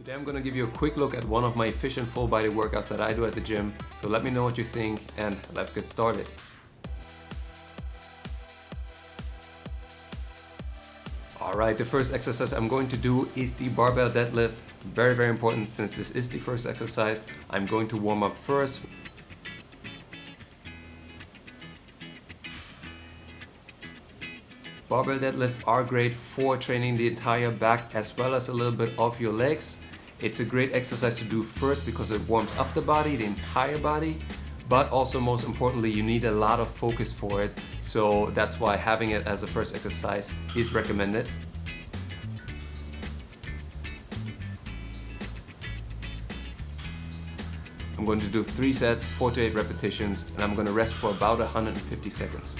Today I'm gonna give you a quick look at one of my efficient full body workouts that I do at the gym. So let me know what you think and let's get started. Alright, the first exercise I'm going to do is the barbell deadlift. Very, very important since this is the first exercise. I'm going to warm up first. Barbell deadlifts are great for training the entire back as well as a little bit of your legs. It's a great exercise to do first because it warms up the body, the entire body, but also most importantly, you need a lot of focus for it. So that's why having it as the first exercise is recommended. I'm going to do 3 sets, 4 to 8 repetitions, and I'm going to rest for about 150 seconds.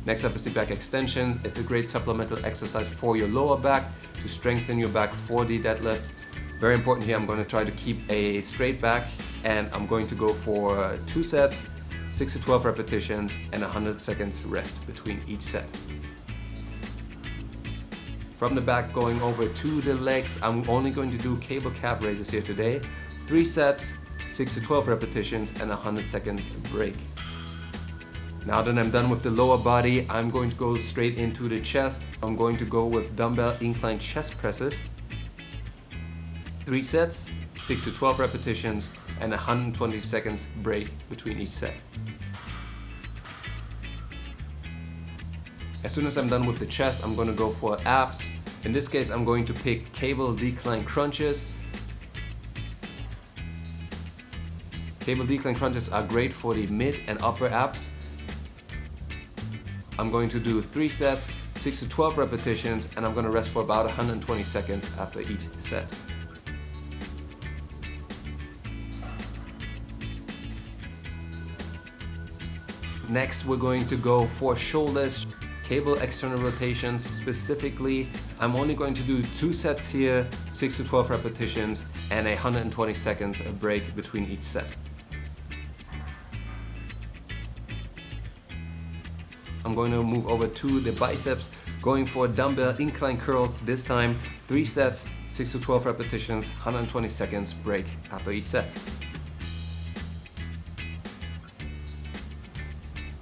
Next up is the back extension. It's a great supplemental exercise for your lower back to strengthen your back for the deadlift. Very important here, I'm going to try to keep a straight back and I'm going to go for 2 sets, 6 to 12 repetitions and 100 seconds rest between each set. From the back going over to the legs, I'm only going to do cable calf raises here today. 3 sets, 6 to 12 repetitions and a 100-second break. Now that I'm done with the lower body, I'm going to go straight into the chest. I'm going to go with dumbbell incline chest presses. 3 sets, 6 to 12 repetitions, and 120 seconds break between each set. As soon as I'm done with the chest, I'm going to go for abs. In this case, I'm going to pick cable decline crunches. Cable decline crunches are great for the mid and upper abs. I'm going to do 3 sets, 6 to 12 repetitions, and I'm going to rest for about 120 seconds after each set. Next, we're going to go for shoulders, cable external rotations. Specifically, I'm only going to do 2 sets here, 6 to 12 repetitions, and 120 seconds break between each set. I'm going to move over to the biceps, going for dumbbell incline curls this time. 3 sets, 6 to 12 repetitions, 120 seconds break after each set.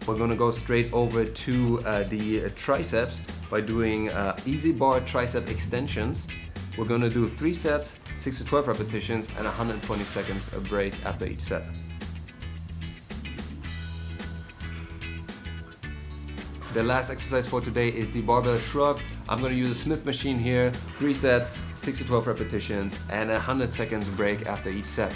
We're going to go straight over to the triceps by doing easy bar tricep extensions. We're going to do 3 sets, 6 to 12 repetitions and 120 seconds break after each set. The last exercise for today is the barbell shrug. I'm going to use a Smith machine here, 3 sets, 6 to 12 repetitions, and 100 seconds break after each set.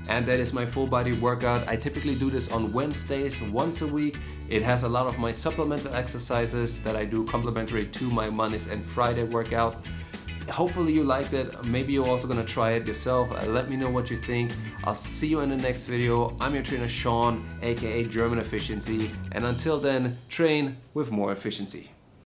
And that is my full body workout. I typically do this on Wednesdays, once a week. It has a lot of my supplemental exercises that I do complementary to my Mondays and Friday workout. Hopefully you liked it. Maybe you're also gonna try it yourself. Let me know what you think. I'll see you in the next video. I'm your trainer Sean, aka German Efficiency. And until then, train with more efficiency.